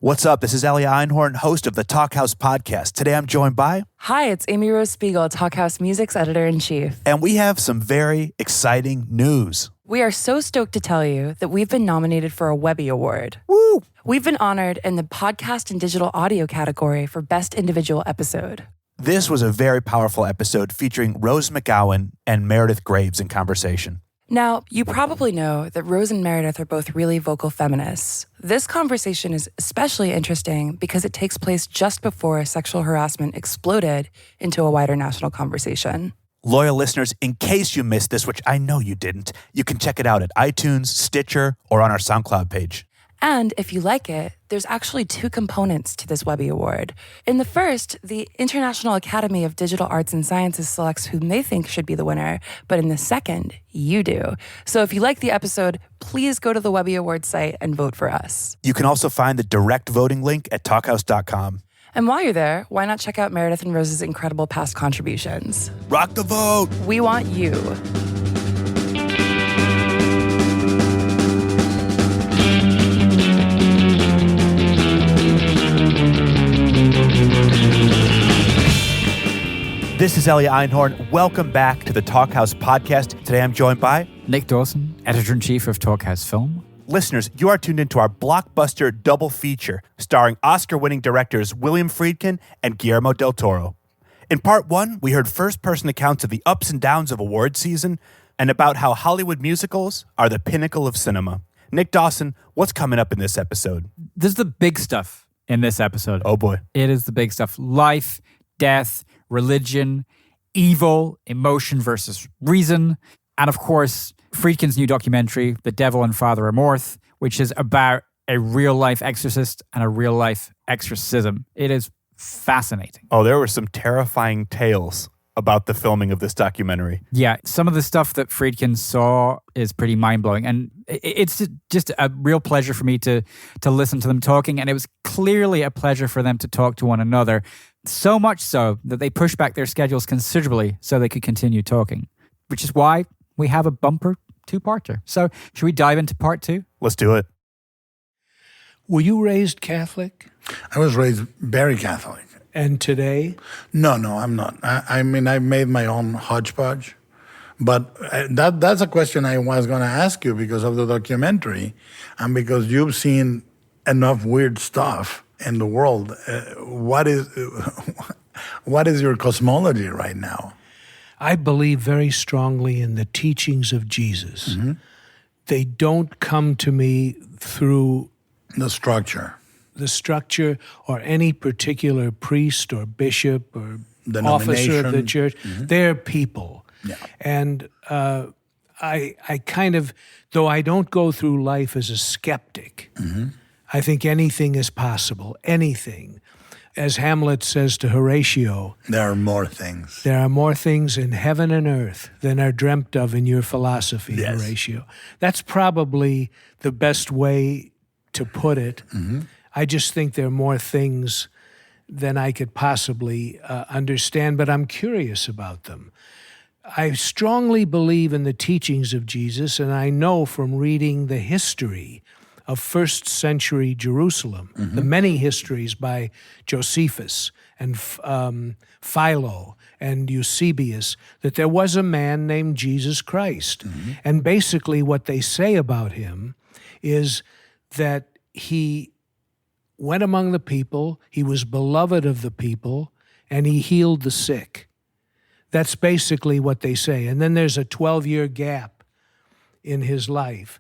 What's up? This is Elliot Einhorn, host of the Talkhouse podcast. Today I'm joined by... Hi, it's Amy Rose Spiegel, Talkhouse Music's editor-in-chief. And we have some very exciting news. We are so stoked to tell you that we've been nominated for a Webby Award. Woo! We've been honored in the podcast and digital audio category for Best Individual Episode. This was a very powerful episode featuring Rose McGowan and Meredith Graves in conversation. Now, you probably know that Rose and Meredith are both really vocal feminists. This conversation is especially interesting because it takes place just before sexual harassment exploded into a wider national conversation. Loyal listeners, in case you missed this, which I know you didn't, you can check it out at iTunes, Stitcher, or on our SoundCloud page. And if you like it, there's actually two components to this Webby Award. In the first, the International Academy of Digital Arts and Sciences selects whom they think should be the winner, but in the second, you do. So if you like the episode, please go to the Webby Award site and vote for us. You can also find the direct voting link at talkhouse.com. And while you're there, why not check out Meredith and Rose's incredible past contributions? Rock the vote! We want you. This is Elliot Einhorn. Welcome back to the Talkhouse podcast. Today I'm joined by... Nick Dawson, editor-in-chief of Talkhouse Film. Listeners, you are tuned into our blockbuster double feature starring Oscar-winning directors William Friedkin and Guillermo del Toro. In part one, we heard first-person accounts of the ups and downs of award season and about how Hollywood musicals are the pinnacle of cinema. Nick Dawson, what's coming up in this episode? There's the big stuff in this episode. Oh boy. It is the big stuff. Life, death, religion, evil, emotion versus reason. And of course, Friedkin's new documentary, The Devil and Father Amorth, which is about a real-life exorcist and a real-life exorcism. It is fascinating. Oh, there were some terrifying tales about the filming of this documentary. Yeah, some of the stuff that Friedkin saw is pretty mind-blowing. And it's just a real pleasure for me to listen to them talking. And it was clearly a pleasure for them to talk to one another. So much so that they pushed back their schedules considerably so they could continue talking, which is why we have a bumper two-parter. So should we dive into part two? Let's do it. Were you raised Catholic? I was raised very Catholic. And today? No, I'm not. I mean, I made my own hodgepodge. But that's a question I was going to ask you because of the documentary and because you've seen enough weird stuff in the world. What is your cosmology right now? I believe very strongly in the teachings of Jesus. Mm-hmm. They don't come to me through the structure or any particular priest or bishop or officer of the church. Mm-hmm. They're people. Yeah. And I kind of, though I don't go through life as a skeptic, mm-hmm. I think anything is possible, anything. As Hamlet says to Horatio, there are more things. There are more things in heaven and earth than are dreamt of in your philosophy, yes. Horatio. That's probably the best way to put it. Mm-hmm. I just think there are more things than I could possibly understand, but I'm curious about them. I strongly believe in the teachings of Jesus, and I know from reading the history of first century Jerusalem, mm-hmm. the many histories by Josephus and Philo and Eusebius, that there was a man named Jesus Christ. Mm-hmm. And basically what they say about him is that he went among the people, he was beloved of the people, and he healed the sick. That's basically what they say. And then there's a 12-year gap in his life.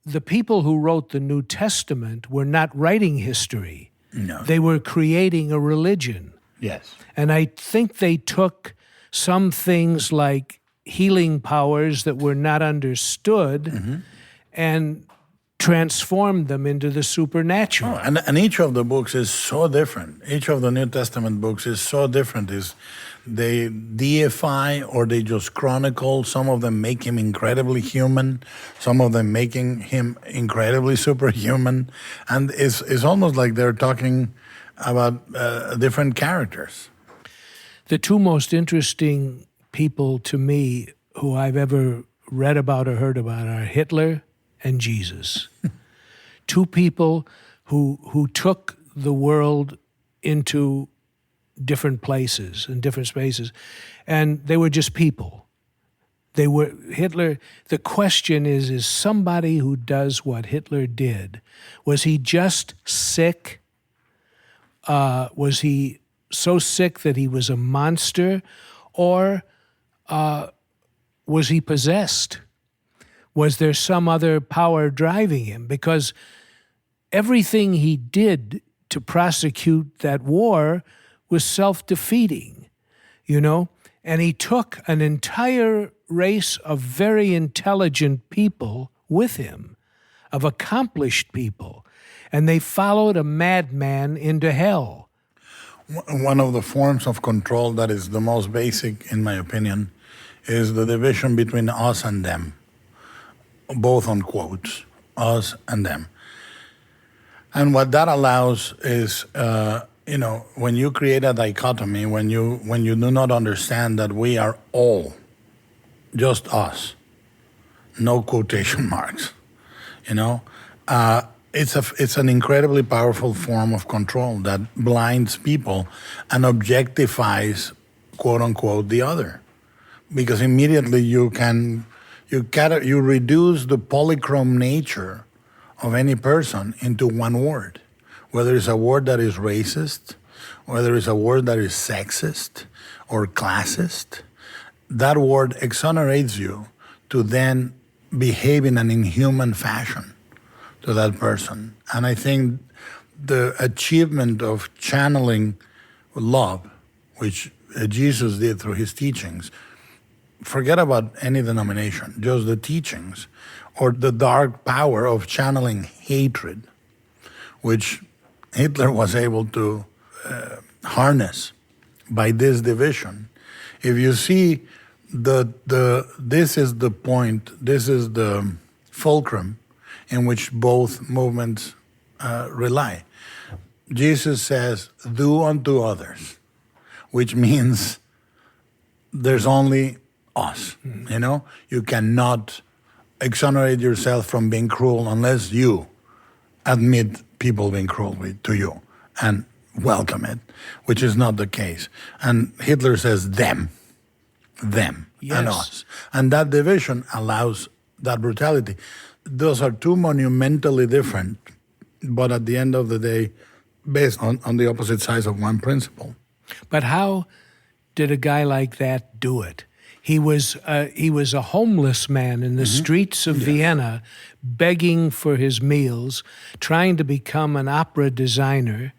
The people who wrote the New Testament were not writing history. No. They were creating a religion. Yes. And I think they took some things like healing powers that were not understood mm-hmm. and transformed them into the supernatural. Oh, and each of the books is so different. Each of the New Testament books is so different. They deify or they just chronicle. Some of them make him incredibly human. Some of them making him incredibly superhuman. And it's almost like they're talking about different characters. The two most interesting people to me who I've ever read about or heard about are Hitler and Jesus. Two people who took the world into different places and different spaces, and they were just people. They were Hitler. The question is somebody who does what Hitler did, was he just sick? Was he so sick that he was a monster, or was he possessed? Was there some other power driving him? Because everything he did to prosecute that war was self-defeating, you know? And he took an entire race of very intelligent people with him, of accomplished people, and they followed a madman into hell. One of the forms of control that is the most basic, in my opinion, is the division between us and them, both on quotes, us and them. And what that allows is, when you create a dichotomy, when you do not understand that we are all just us, no quotation marks, it's an incredibly powerful form of control that blinds people and objectifies, quote unquote, the other, because immediately you reduce the polychrome nature of any person into one word, whether it's a word that is racist, whether it's a word that is sexist or classist. That word exonerates you to then behave in an inhuman fashion to that person. And I think the achievement of channeling love, which Jesus did through his teachings, forget about any denomination, just the teachings, or the dark power of channeling hatred, which Hitler was able to harness by this division. If you see this is the point, this is the fulcrum in which both movements rely. Jesus says, do unto others, which means there's only us, You cannot exonerate yourself from being cruel unless you admit people being cruel to you and welcome it, which is not the case. And Hitler says them, Yes. and us. And that division allows that brutality. Those are two monumentally different, but at the end of the day, based on the opposite sides of one principle. But how did a guy like that do it? He was a homeless man in the streets of Vienna, begging for his meals, trying to become an opera designer,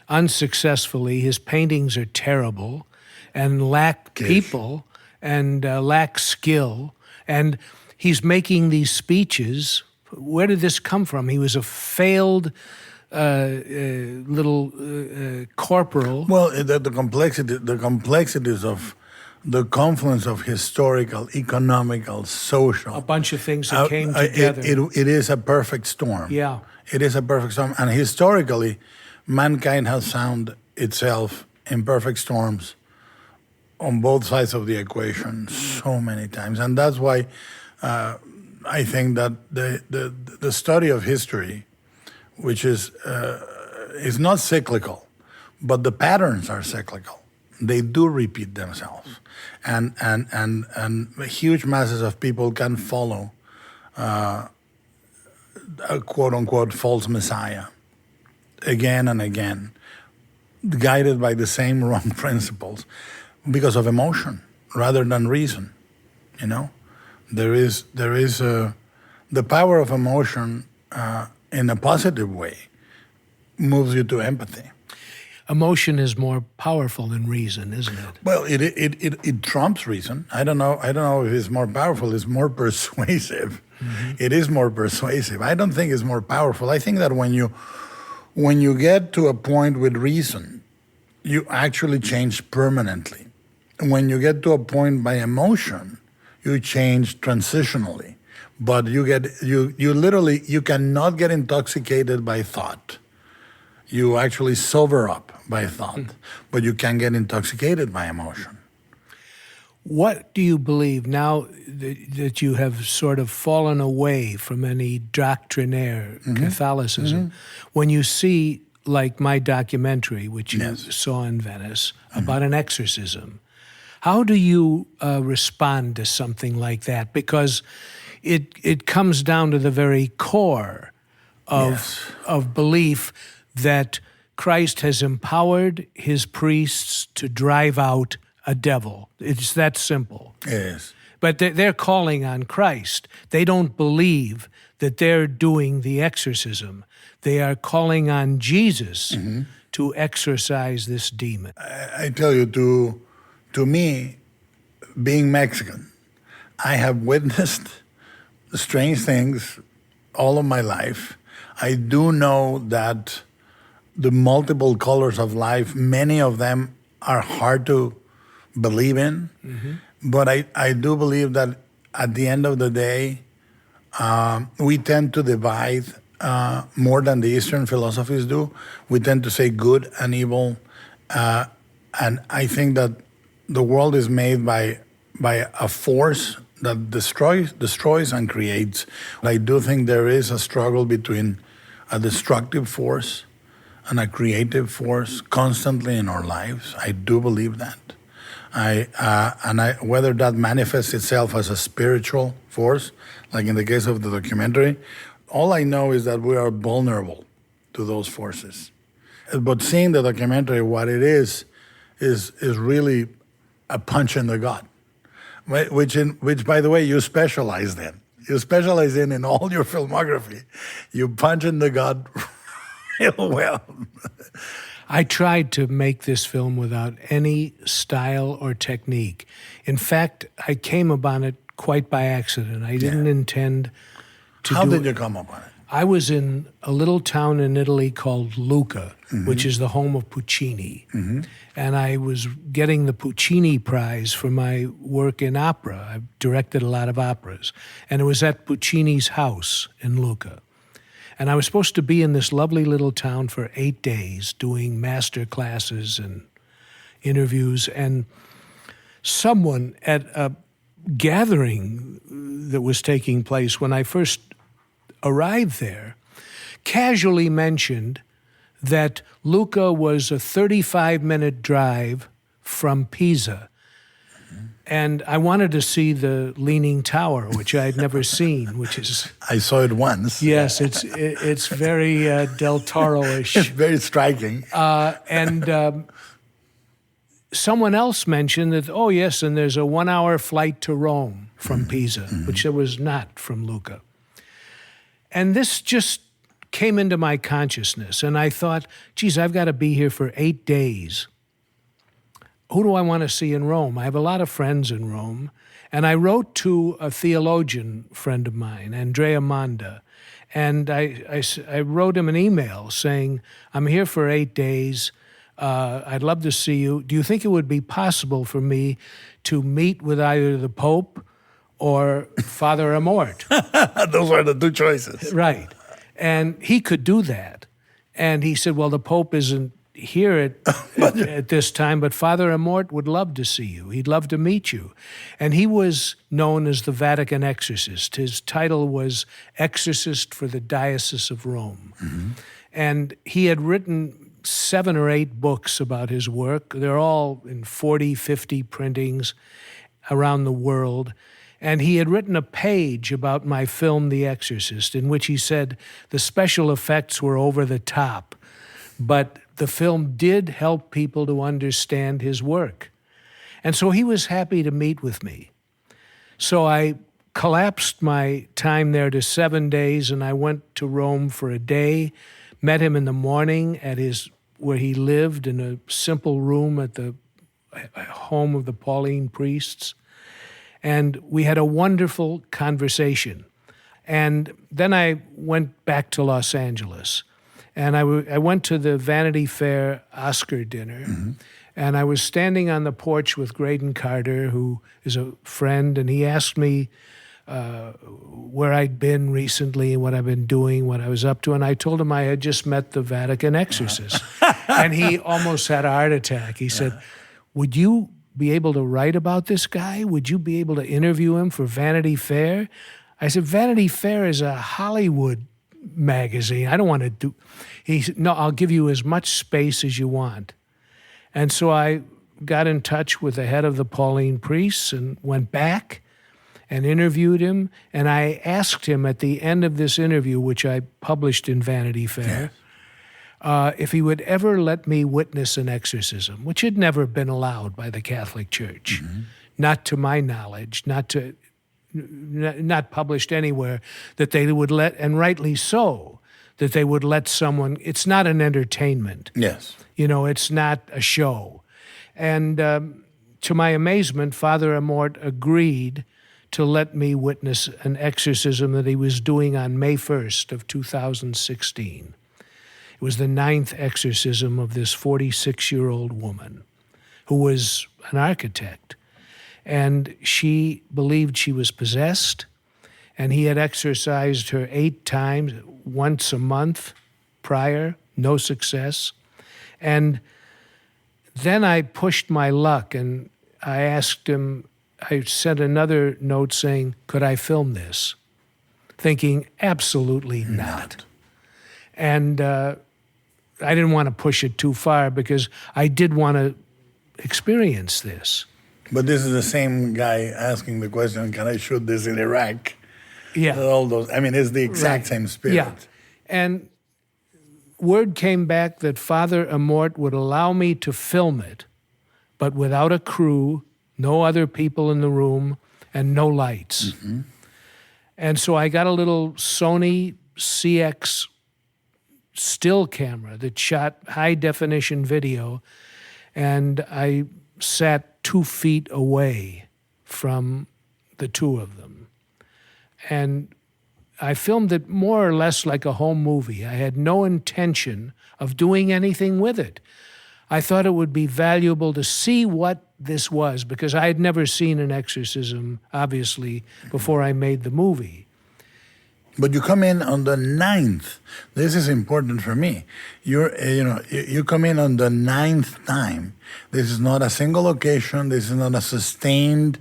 unsuccessfully. His paintings are terrible and lack people and lack skill. And he's making these speeches. Where did this come from? He was a failed little corporal. Well, the complexities of the confluence of historical, economical, social. A bunch of things that came together. It is a perfect storm. Yeah. It is a perfect storm. And historically, mankind has found itself in perfect storms on both sides of the equation so many times. And that's why I think that the study of history, which is not cyclical, but the patterns are cyclical. They do repeat themselves, and huge masses of people can follow a quote unquote false messiah again and again, guided by the same wrong principles because of emotion rather than reason. There is the power of emotion in a positive way moves you to empathy. Emotion is more powerful than reason, isn't it? Well, it trumps reason. I don't know if it's more powerful. It's more persuasive. Mm-hmm. It is more persuasive. I don't think it's more powerful. I think that when you get to a point with reason, you actually change permanently. When you get to a point by emotion, you change transitionally. But you cannot get intoxicated by thought. You actually sober up by thought, but you can get intoxicated by emotion. What do you believe now that you have sort of fallen away from any doctrinaire Catholicism? When you see, like my documentary, which you saw in Venice, about an exorcism, how do you respond to something like that? Because it comes down to the very core of belief that Christ has empowered his priests to drive out a devil. It's that simple. Yes. But they're calling on Christ. They don't believe that they're doing the exorcism. They are calling on Jesus to exorcise this demon. I tell you, to me, being Mexican, I have witnessed strange things all of my life. I do know that the multiple colors of life, many of them are hard to believe in, but I do believe that at the end of the day, we tend to divide more than the Eastern philosophies do. We tend to say good and evil, and I think that the world is made by a force that destroys and creates. I do think there is a struggle between a destructive force and a creative force constantly in our lives. I do believe that. Whether that manifests itself as a spiritual force, like in the case of the documentary, all I know is that we are vulnerable to those forces. But seeing the documentary, what it is really a punch in the gut, which by the way, you specialize in. You specialize in all your filmography. You punch in the gut real well. I tried to make this film without any style or technique. In fact, I came upon it quite by accident. I didn't intend to How do did it. you come upon it? I was in a little town in Italy called Lucca, which is the home of Puccini. And I was getting the Puccini Prize for my work in opera. I've directed a lot of operas. And it was at Puccini's house in Lucca. And I was supposed to be in this lovely little town for 8 days doing master classes and interviews. And someone at a gathering that was taking place when I first arrived there casually mentioned that Lucca was a 35-minute drive from Pisa. And I wanted to see the Leaning Tower, which I had never seen, which is... I saw it once. Yes, it's very Del Toro-ish. It's very striking. Someone else mentioned that, oh yes, and there's a 1-hour flight to Rome from Pisa, which there was not from Lucca. And this just came into my consciousness, and I thought, geez, I've got to be here for 8 days. Who do I want to see in Rome? I have a lot of friends in Rome. And I wrote to a theologian friend of mine, Andrea Monda, and I wrote him an email saying, I'm here for 8 days. I'd love to see you. Do you think it would be possible for me to meet with either the Pope or Father Amort? Those are the two choices. Right. And he could do that. And he said, well, the Pope isn't here at this time, but Father Amort would love to see you. He'd love to meet you. And he was known as the Vatican exorcist. His title was Exorcist for the Diocese of Rome. And he had written 7 or 8 books about his work. They're all in 40, 50 printings around the world. And he had written a page about my film, The Exorcist, in which he said the special effects were over the top, but the film did help people to understand his work. And so he was happy to meet with me. So I collapsed my time there to 7 days, and I went to Rome for a day, met him in the morning at where he lived in a simple room at the home of the Pauline priests. And we had a wonderful conversation. And then I went back to Los Angeles. And I went to the Vanity Fair Oscar dinner. And I was standing on the porch with Graydon Carter, who is a friend, and he asked me where I'd been recently and what I've been doing, what I was up to. And I told him I had just met the Vatican exorcist. And he almost had a heart attack. He said, would you be able to write about this guy? Would you be able to interview him for Vanity Fair? I said, Vanity Fair is a Hollywood magazine. I don't want to do... He said, no, I'll give you as much space as you want. And so I got in touch with the head of the Pauline Priests and went back and interviewed him. And I asked him at the end of this interview, which I published in Vanity Fair, if he would ever let me witness an exorcism, which had never been allowed by the Catholic Church, not to my knowledge, not published anywhere, that they would let, and rightly so, that they would let someone, it's not an entertainment. Yes. You know, it's not a show. And to my amazement, Father Amort agreed to let me witness an exorcism that he was doing on May 1st of 2016. It was the 9th exorcism of this 46-year-old woman who was an architect. And she believed she was possessed, and he had exorcised her 8 times, once a month prior, no success. And then I pushed my luck, and I asked him, I sent another note saying, could I film this? Thinking, absolutely not. And I didn't want to push it too far because I did want to experience this. But this is the same guy asking the question, can I shoot this in Iraq? Yeah. All those, I mean, it's the exact same spirit. Yeah. And word came back that Father Amort would allow me to film it, but without a crew, no other people in the room, and no lights. And so I got a little Sony CX still camera that shot high-definition video, and I sat 2 feet away from the two of them. And I filmed it more or less like a home movie. I had no intention of doing anything with it. I thought it would be valuable to see what this was, because I had never seen an exorcism, obviously, before I made the movie. But you come in on the 9th. This is important for me. You come in on the 9th time. This is not a single occasion. This is not a sustained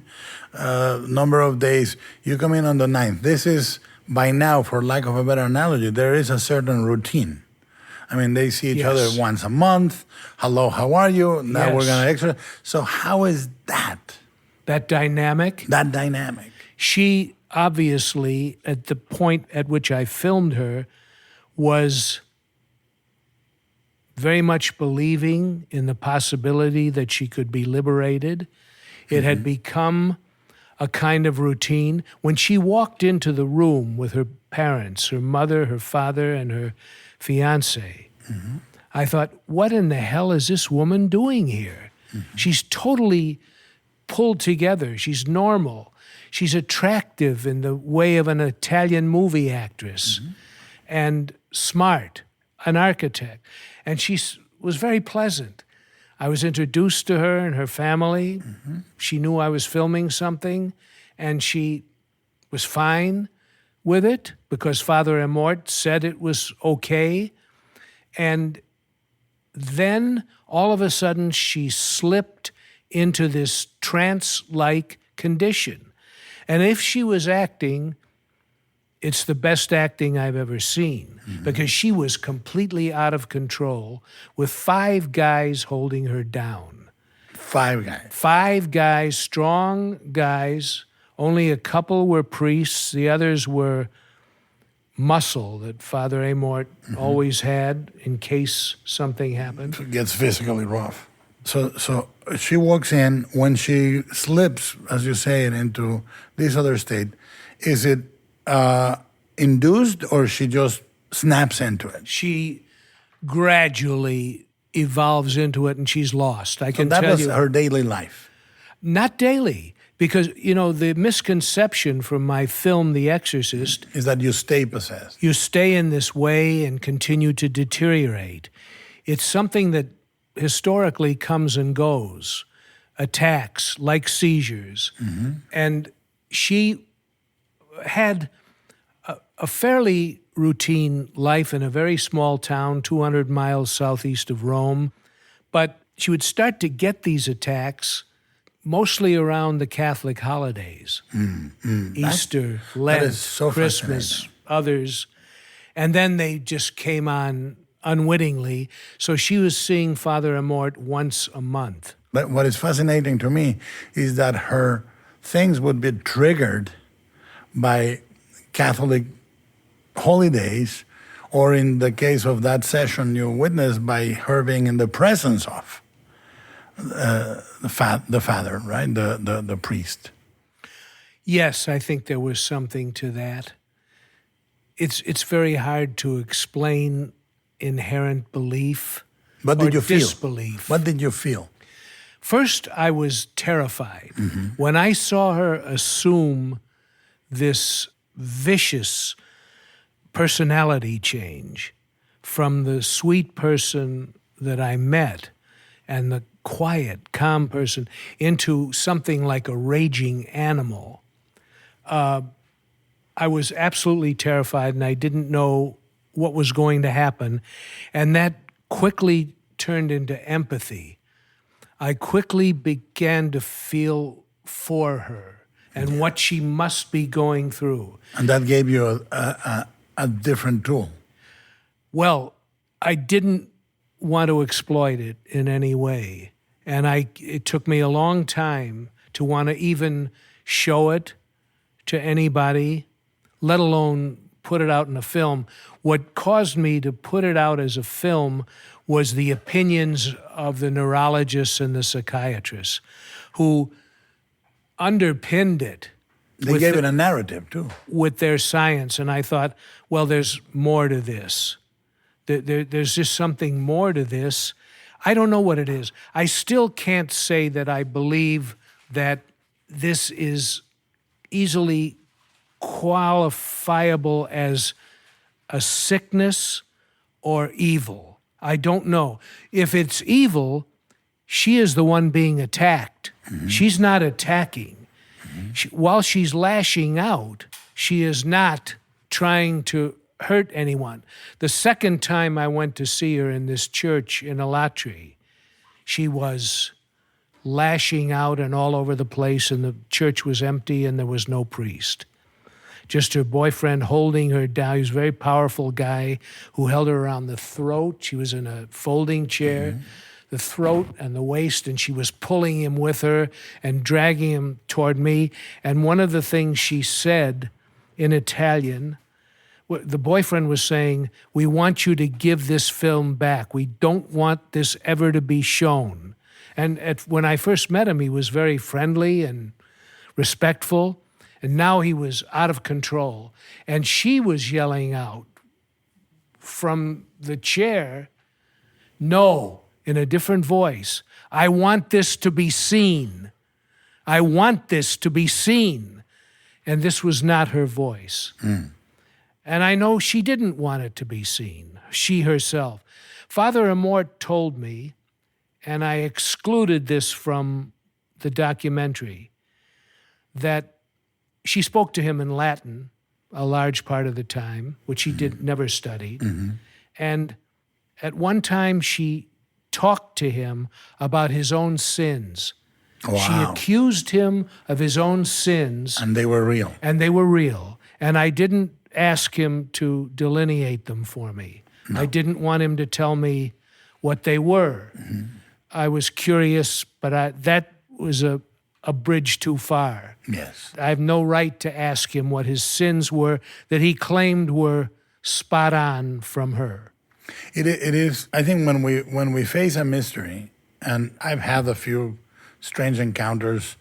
number of days. You come in on the 9th. This is, by now, for lack of a better analogy, there is a certain routine. I mean, they see each other once a month. Hello, how are you? Now we're going to exercise. So how is that? That dynamic? That dynamic. She obviously, at the point at which I filmed her, was very much believing in the possibility that she could be liberated. It had become a kind of routine. When she walked into the room with her parents, her mother, her father, and her fiancé, I thought, what in the hell is this woman doing here? She's totally pulled together. She's normal. She's attractive in the way of an Italian movie actress, and smart, an architect. And she was very pleasant. I was introduced to her and her family. She knew I was filming something, and she was fine with it because Father Amort said it was okay. And then all of a sudden she slipped into this trance-like condition. And if she was acting, it's the best acting I've ever seen, because she was completely out of control with 5 guys holding her down. 5 guys. 5 guys, strong guys. Only a couple were priests. The others were muscle that Father Amort always had in case something happened. It gets physically rough. So she walks in. When she slips, as you say, into this other state, is it induced or she just snaps into it? She gradually evolves into it, and she's lost. I can tell you. That was her daily life. Not daily, because, you know, the misconception from my film, The Exorcist, is that you stay possessed. You stay in this way and continue to deteriorate. It's something that historically comes and goes, attacks like seizures. And she had a fairly routine life in a very small town, 200 miles southeast of Rome. But she would start to get these attacks mostly around the Catholic holidays. Easter, Lent, is so Christmas, fascinating. others. And then they just came on unwittingly. So she was seeing Father Amort once a month. But what is fascinating to me is that her things would be triggered by Catholic holidays, or in the case of that session you witnessed, by her being in the presence of the father, right? The priest. Yes, I think there was something to that. It's very hard to explain inherent belief What did or you feel? disbelief. What did you feel? First, I was terrified. When I saw her assume this vicious personality change from the sweet person that I met and the quiet, calm person into something like a raging animal, I was absolutely terrified, and I didn't know what was going to happen. And that quickly turned into empathy. I quickly began to feel for her and what she must be going through. And that gave you a different tool. Well, I didn't want to exploit it in any way. And it took me a long time to want to even show it to anybody, let alone put it out in a film. What caused me to put it out as a film was the opinions of the neurologists and the psychiatrists who underpinned it. They gave it a narrative too. With their science. And I thought, well, there's more to this. There's just something more to this. I don't know what it is. I still can't say that I believe that this is easily qualifiable as a sickness or evil. I don't know. If it's evil, she is the one being attacked. She's not attacking. While she's lashing out, she is not trying to hurt anyone. The second time I went to see her in this church in Alatri, she was lashing out and all over the place, and the church was empty and there was no priest. Just her boyfriend holding her down. He was a very powerful guy who held her around the throat. She was in a folding chair, the throat and the waist, and she was pulling him with her and dragging him toward me. And one of the things she said in Italian, the boyfriend was saying, "We want you to give this film back. We don't want this ever to be shown." And when I first met him, he was very friendly and respectful. And now he was out of control. And she was yelling out from the chair, "No," in a different voice. "I want this to be seen. I want this to be seen." And this was not her voice. And I know she didn't want it to be seen, she herself. Father Amort told me, and I excluded this from the documentary, that she spoke to him in Latin a large part of the time, which he never studied. And at one time she talked to him about his own sins. Wow. She accused him of his own sins. And they were real. And they were real. And I didn't ask him to delineate them for me. No. I didn't want him to tell me what they were. I was curious, but that was a bridge too far. Yes. I have no right to ask him what his sins were that he claimed were spot on from her. It is. I think when we face a mystery, and I've had a few strange encounters,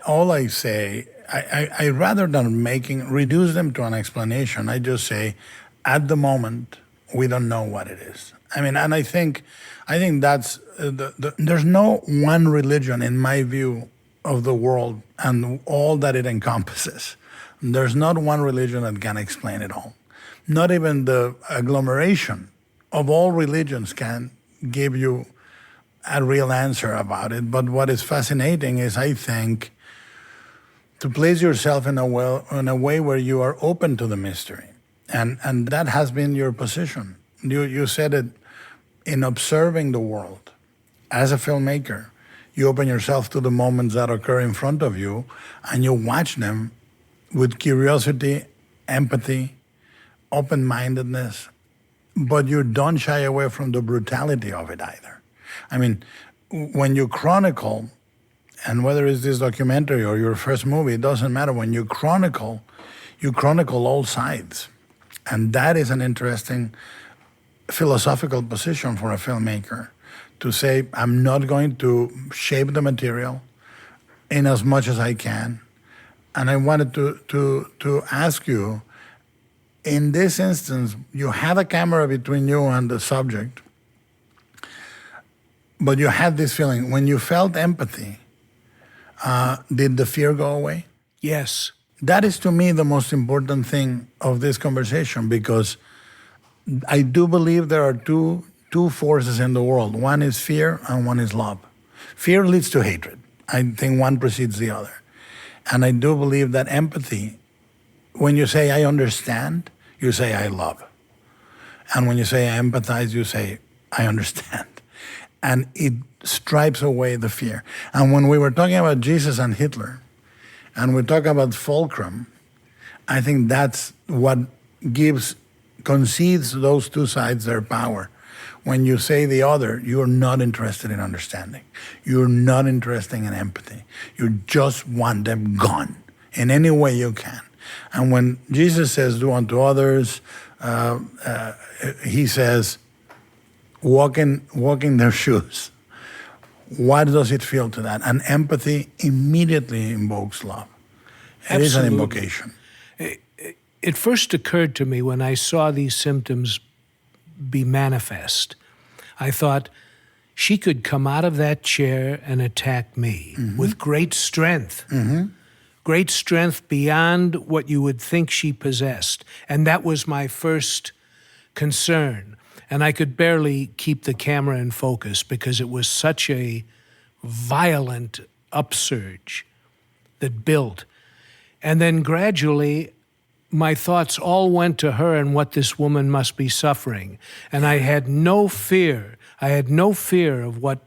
all I say, I rather than reduce them to an explanation, I just say, at the moment, we don't know what it is. I mean, and I think that's there's no one religion, in my view, of the world and all that it encompasses. There's not one religion that can explain it all. Not even the agglomeration of all religions can give you a real answer about it. But what is fascinating is, I think, to place yourself in a way where you are open to the mystery. And that has been your position. You said it in observing the world as a filmmaker. You open yourself to the moments that occur in front of you, and you watch them with curiosity, empathy, open-mindedness, but you don't shy away from the brutality of it either. I mean, when you chronicle, and whether it's this documentary or your first movie, it doesn't matter. When you chronicle all sides. And that is an interesting philosophical position for a filmmaker, to say, I'm not going to shape the material in as much as I can. And I wanted to ask you, in this instance, you had a camera between you and the subject, but you had this feeling. When you felt empathy, did the fear go away? Yes. That is, to me, the most important thing of this conversation, because I do believe there are two forces in the world. One is fear and one is love. Fear leads to hatred. I think one precedes the other. And I do believe that empathy, when you say I understand, you say I love. And when you say I empathize, you say I understand. And it stripes away the fear. And when we were talking about Jesus and Hitler, and we talk about fulcrum, I think that's what concedes those two sides their power. When you say the other, you're not interested in understanding. You're not interested in empathy. You just want them gone in any way you can. And when Jesus says, do unto others, he says, walk in their shoes. What does it feel to that? And empathy immediately invokes love. It is an invocation. It first occurred to me when I saw these symptoms be manifest. I thought, she could come out of that chair and attack me with great strength. Great strength beyond what you would think she possessed. And that was my first concern. And I could barely keep the camera in focus because it was such a violent upsurge that built. And then gradually, my thoughts all went to her and what this woman must be suffering. And I had no fear. I had no fear of what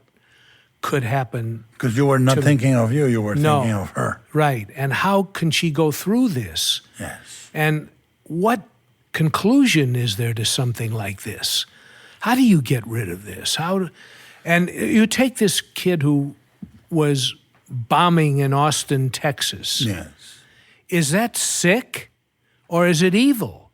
could happen. Because you were not thinking of you were thinking of her. Right. And how can she go through this? Yes. And what conclusion is there to something like this? How do you get rid of this? And you take this kid who was bombing in Austin, Texas. Yes. Is that sick or is it evil?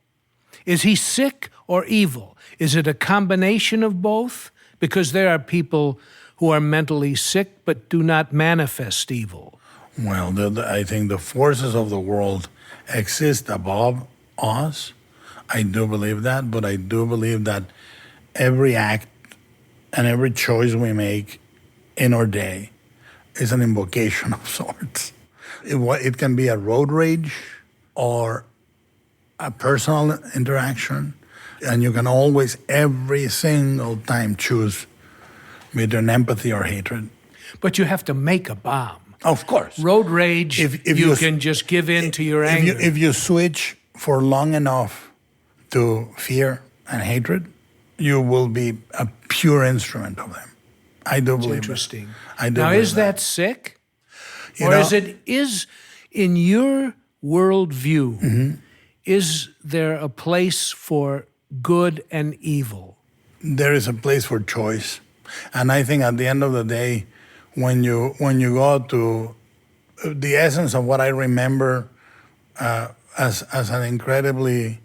Is he sick or evil? Is it a combination of both? Because there are people who are mentally sick but do not manifest evil. Well, I think the forces of the world exist above us. I do believe that, but I do believe that every act and every choice we make in our day is an invocation of sorts. It can be a road rage or a personal interaction, and you can always, every single time, choose between empathy or hatred. But you have to make a bomb. Of course. Road rage, if you can just give in to your anger. If you switch for long enough to fear and hatred, you will be a pure instrument of them. I do believe interesting. That. I do. Now, is that sick? Or is in your worldview, is there a place for good and evil? There is a place for choice. And I think at the end of the day, when you go to the essence of what I remember as an incredibly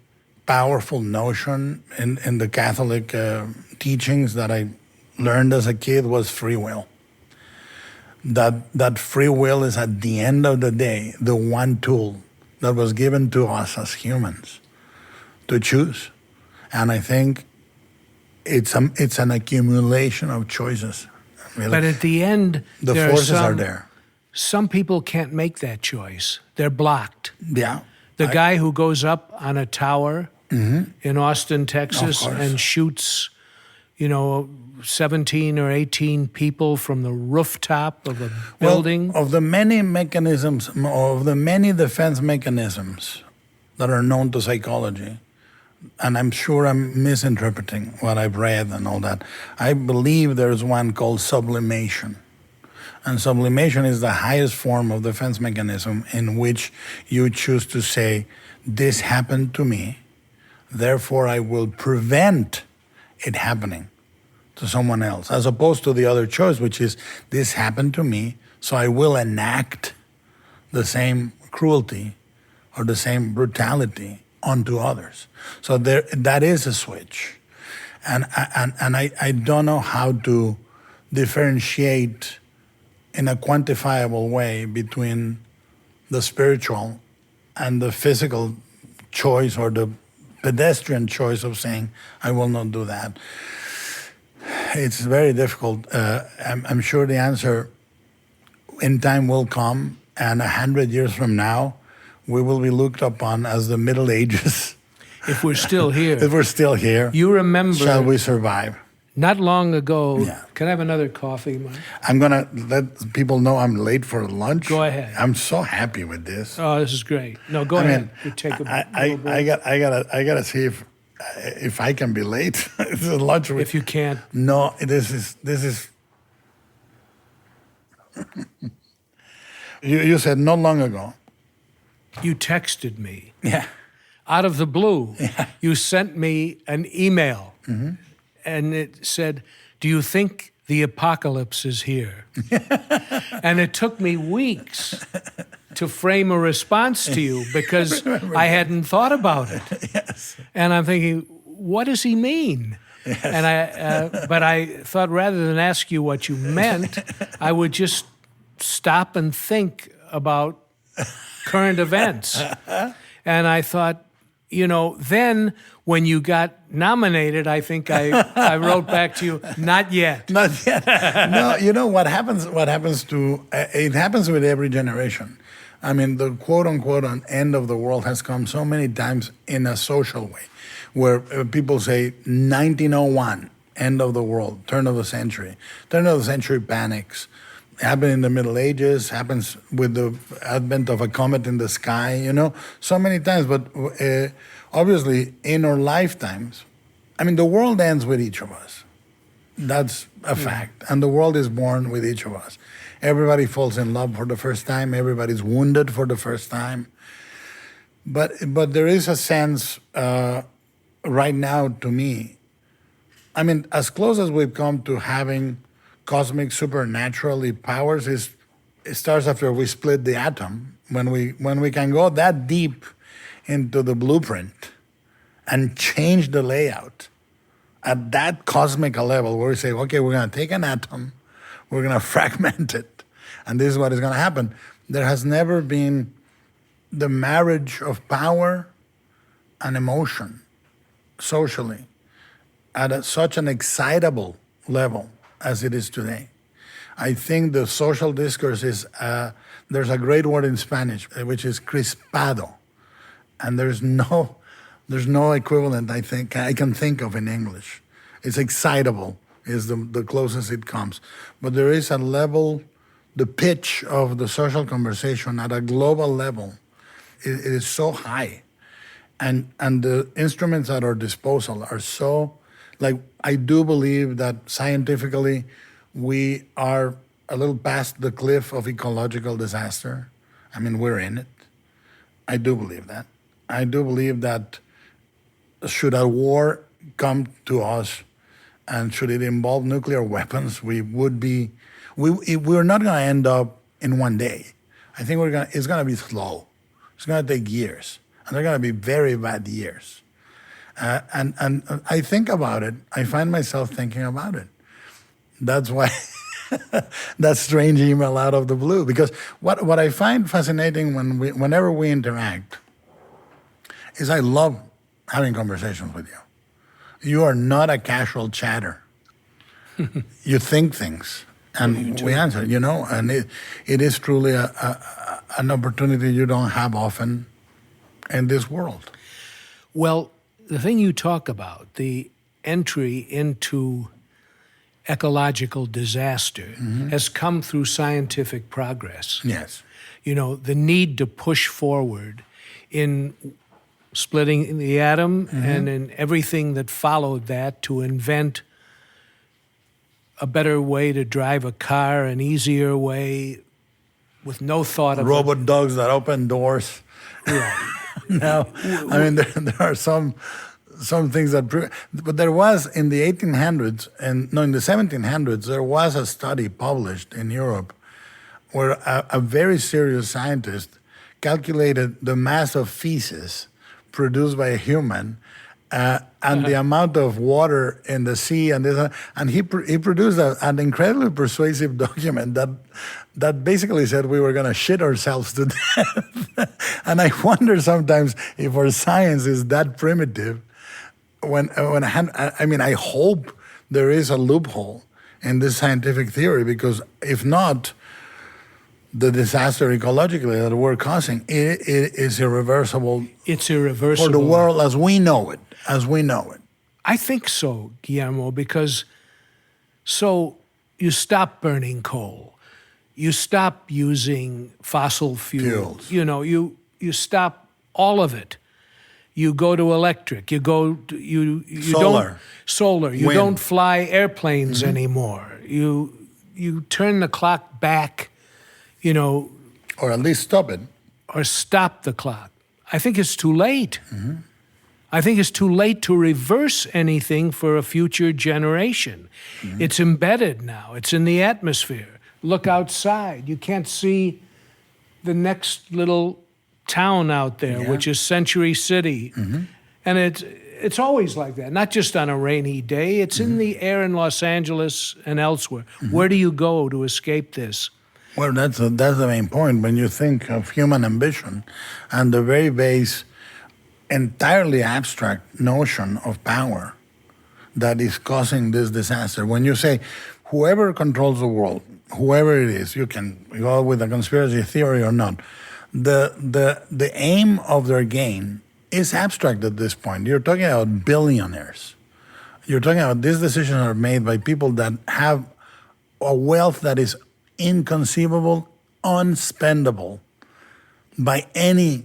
powerful notion in the Catholic teachings that I learned as a kid was free will. That free will is, at the end of the day, the one tool that was given to us as humans to choose. And I think it's an accumulation of choices. Really. But at the end, the forces are there. Some people can't make that choice. They're blocked. Yeah. The guy who goes up on a tower in Austin, Texas, and shoots, 17 or 18 people from the rooftop of a building. Well, of the many mechanisms, of the many defense mechanisms that are known to psychology, and I'm sure I'm misinterpreting what I've read and all that, I believe there's one called sublimation. And sublimation is the highest form of defense mechanism in which you choose to say, this happened to me, therefore I will prevent it happening to someone else, as opposed to the other choice, which is, this happened to me, so I will enact the same cruelty or the same brutality onto others. So that is a switch. And I don't know how to differentiate in a quantifiable way between the spiritual and the physical choice or the pedestrian choice of saying, I will not do that. It's very difficult. I'm sure the answer in time will come, and 100 years from now, we will be looked upon as the Middle Ages. If we're still here. If we're still here, You remember, shall we survive? not long ago, Yeah. can I have another coffee, Mike? I'm going to let people know I'm late for lunch. Go ahead. I'm so happy with this. Oh, this is great. No, go I ahead. mean, You take a I little break. gotta see if I can be late. This is lunch. If you can't. No, this is. You said not long ago. You texted me Yeah. out of the blue. You sent me an email, and it said, "Do you think the apocalypse is here?" And it took me weeks to frame a response to you because I hadn't thought about it. Yes. And I'm thinking, what does he mean? And but I thought rather than ask you what you meant, I would just stop and think about current events. And I thought, then when you got nominated, I think I wrote back to you, not yet. Not yet. No, what happens? What happens to it happens with every generation. I mean, the quote unquote end of the world has come so many times in a social way, where people say 1901, end of the world, turn of the century. Turn of the century panics. Happened in the Middle Ages, happens with the advent of a comet in the sky, so many times. But obviously, in our lifetimes, I mean, the world ends with each of us. That's a fact. And the world is born with each of us. Everybody falls in love for the first time. Everybody's wounded for the first time. But there is a sense right now, to me, I mean, as close as we've come to having cosmic supernaturally powers, it starts after we split the atom. When we can go that deep into the blueprint and change the layout at that cosmic level, where we say, okay, we're going to take an atom, we're going to fragment it, and this is what is going to happen. There has never been the marriage of power and emotion socially at such an excitable level as it is today. I think the social discourse is, there's a great word in Spanish, which is crispado. And there's no equivalent I can think of in English. It's excitable is the closest it comes. But there is a level, the pitch of the social conversation at a global level, it is so high. And the instruments at our disposal are so, I do believe that scientifically we are a little past the cliff of ecological disaster. I mean, we're in it. I do believe that. I do believe that should a war come to us and should it involve nuclear weapons, we're not going to end up in one day. I think it's going to be slow. It's going to take years. And they're going to be very bad years. And I think about it. I find myself thinking about it. That's why that strange email out of the blue. Because what I find fascinating whenever we interact is I love having conversations with you. You are not a casual chatter. You think things, and we answer. And it is truly an opportunity you don't have often in this world. Well, the thing you talk about, the entry into ecological disaster, has come through scientific progress. Yes. The need to push forward in splitting the atom and in everything that followed that to invent a better way to drive a car, an easier way, with no thought of Robot dogs that open doors. No, I mean there are some things that, but there was in the 1800s and no, in the 1700s there was a study published in Europe where a very serious scientist calculated the mass of feces produced by a human and the amount of water in the sea and this, and he produced an incredibly persuasive document that basically said we were going to shit ourselves to death. And I wonder sometimes if our science is that primitive. I hope there is a loophole in this scientific theory, because if not, the disaster ecologically that we're causing it is irreversible. It's irreversible for the world as we know it. I think so, Guillermo, because so you stop burning coal, you stop using fossil fuels. You stop all of it. You go to electric. You go to, you solar. You Wind. don't fly airplanes anymore. You turn the clock back, Or at least stop it. or stop the clock. I think it's too late. I think it's too late to reverse anything for a future generation. It's embedded now. It's in the atmosphere. Look outside. You can't see the next little town out there, which is Century City. And it's always like that, not just on a rainy day. It's in the air in Los Angeles and elsewhere. Where do you go to escape this? Well, that's the main point. When you think of human ambition and the very base, entirely abstract notion of power that is causing this disaster. When you say, whoever controls the world, whoever it is, you can go with a conspiracy theory or not, the aim of their gain is abstract at this point. You're talking about billionaires. You're talking about these decisions are made by people that have a wealth that is inconceivable, unspendable by any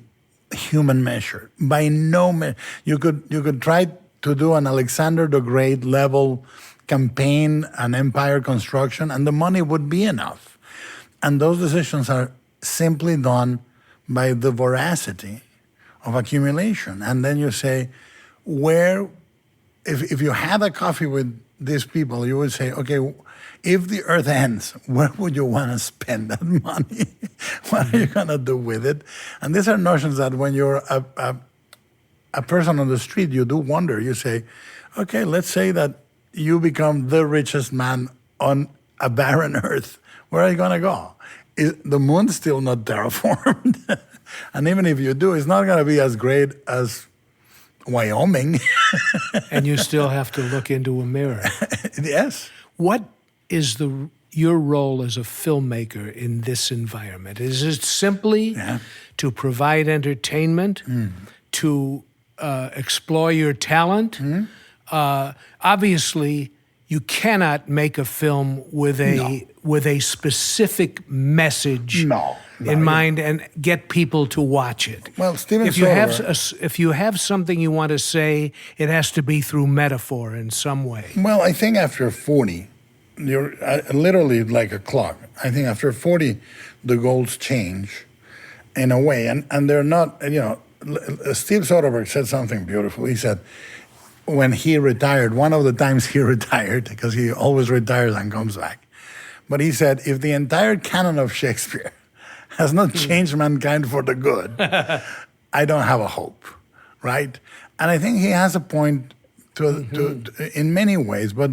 human measure. By no measure. You could try to do an Alexander the Great level campaign and empire construction, and the money would be enough. And those decisions are simply done by the voracity of accumulation. And then you say, if you had a coffee with these people, you would say, okay, if the earth ends, where would you want to spend that money? What are you going to do with it? And these are notions that when you're a person on the street, you do wonder. You say, okay, let's say that you become the richest man on a barren earth. Where are you going to go? The moon's still not terraformed. And even if you do, it's not going to be as great as Wyoming. And you still have to look into a mirror. Yes. What is your role as a filmmaker in this environment? Is it simply to provide entertainment, to explore your talent? Obviously, you cannot make a film with a specific message in mind and get people to watch it. Well, Steven if you have something you want to say, it has to be through metaphor in some way. Well, I think after 40, you're literally like a clock. I think after 40, the goals change in a way. And they're not, Steve Soderbergh said something beautiful. He said, when he retired, one of the times he retired, because he always retires and comes back. But he said, if the entire canon of Shakespeare has not changed mankind for the good, I don't have a hope, right? And I think he has a point to in many ways, but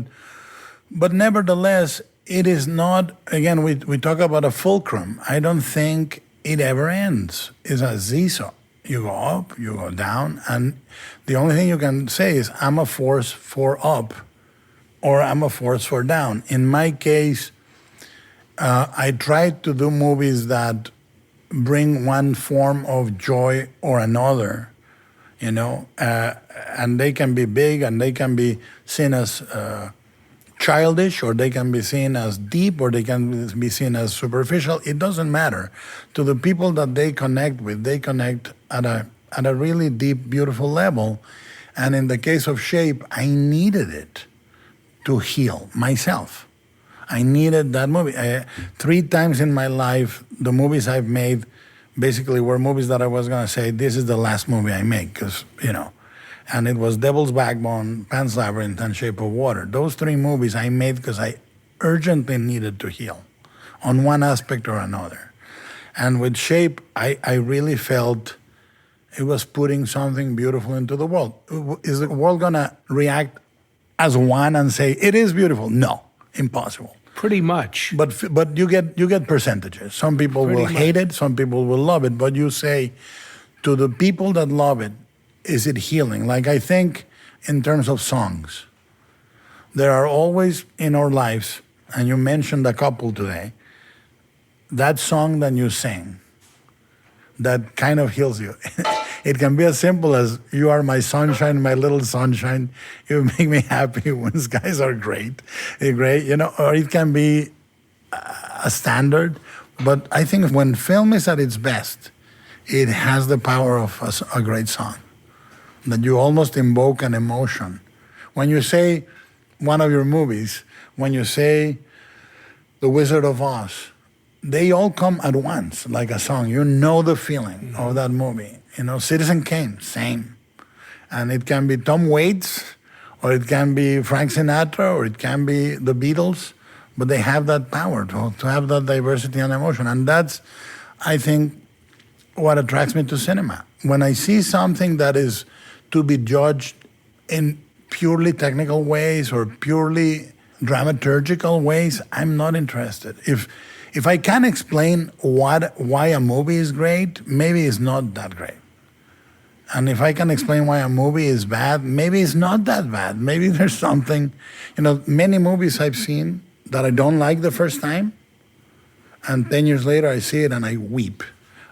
nevertheless, it is not, again, we talk about a fulcrum. I don't think it ever ends. It's a seesaw. You go up, you go down, and the only thing you can say is, I'm a force for up, or I'm a force for down. In my case, I try to do movies that bring one form of joy or another, and they can be big, and they can be seen as childish, or they can be seen as deep, or they can be seen as superficial. It doesn't matter. To the people that they connect with, they connect at a really deep, beautiful level. And in the case of Shape, I needed it to heal myself. I needed that movie. 3 times in my life, the movies I've made basically were movies that I was going to say, this is the last movie I make, because, and it was Devil's Backbone, Pan's Labyrinth, and Shape of Water. Those 3 movies I made because I urgently needed to heal on one aspect or another. And with Shape, I really felt it was putting something beautiful into the world. Is the world going to react as one and say, it is beautiful? No, impossible. Pretty much. But you get percentages. Some people will hate it, some people will love it. But you say, to the people that love it, is it healing? Like I think in terms of songs, there are always in our lives, and you mentioned a couple today, that song that you sing that kind of heals you. It can be as simple as, you are my sunshine, my little sunshine. You make me happy when skies are great. You're great, or it can be a standard. But I think when film is at its best, it has the power of a great song, that you almost invoke an emotion. When you say one of your movies, when you say The Wizard of Oz, they all come at once, like a song. You know the feeling of that movie. Citizen Kane, same. And it can be Tom Waits, or it can be Frank Sinatra, or it can be the Beatles, but they have that power to have that diversity and emotion. And that's, I think, what attracts me to cinema. When I see something that is to be judged in purely technical ways or purely dramaturgical ways, I'm not interested. If I can explain why a movie is great, maybe it's not that great. And if I can explain why a movie is bad, maybe it's not that bad. Maybe there's something, many movies I've seen that I don't like the first time, and 10 years later I see it and I weep.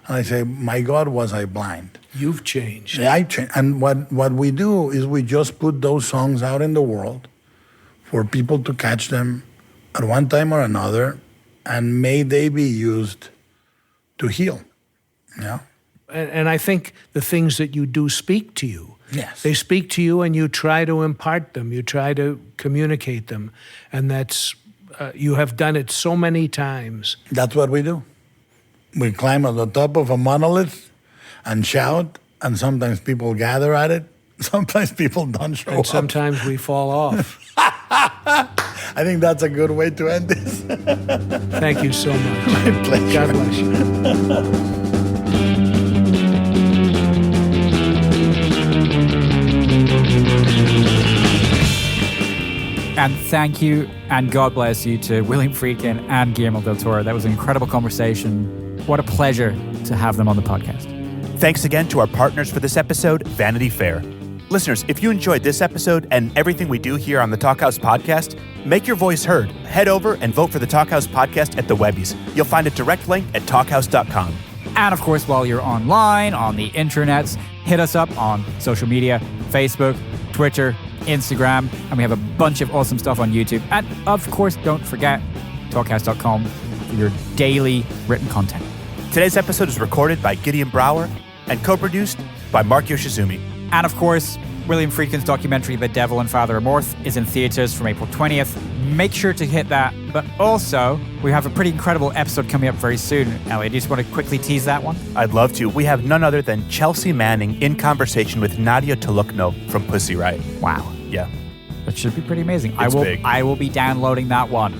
And I say, my God, was I blind? You've changed. Yeah, I changed. And what we do is we just put those songs out in the world for people to catch them at one time or another, and may they be used to heal. Yeah. And I think the things that you do speak to you. Yes. They speak to you, and you try to impart them. You try to communicate them. And that's, you have done it so many times. That's what we do. We climb on the top of a monolith and shout, and sometimes people gather at it. Sometimes people don't show up. And sometimes we fall off. I think that's a good way to end this. Thank you so much. My pleasure. God bless you. And thank you and God bless you to William Friedkin and Guillermo del Toro. That was an incredible conversation. What a pleasure to have them on the podcast. Thanks again to our partners for this episode, Vanity Fair. Listeners, if you enjoyed this episode and everything we do here on the Talkhouse Podcast, make your voice heard. Head over and vote for the Talkhouse Podcast at the Webbies. You'll find a direct link at talkhouse.com. And of course, while you're online, on the internets, hit us up on social media, Facebook, Twitter, Instagram, and we have a bunch of awesome stuff on YouTube. And of course, don't forget talkhouse.com for your daily written content. Today's episode is recorded by Gideon Brower and co-produced by Mark Yoshizumi. And of course, William Friedkin's documentary, The Devil and Father Amorth, is in theaters from April 20th. Make sure to hit that. But also, we have a pretty incredible episode coming up very soon. Elliot, do you just want to quickly tease that one? I'd love to. We have none other than Chelsea Manning in conversation with Nadia Tulukno from Pussy Riot. Wow. Yeah. That should be pretty amazing. It's big. I will be downloading that one.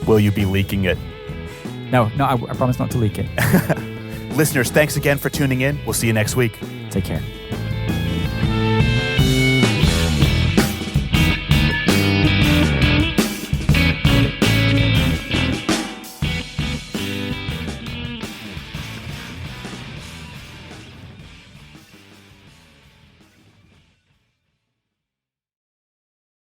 Will you be leaking it? No, I promise not to leak it. Listeners, thanks again for tuning in. We'll see you next week. Take care.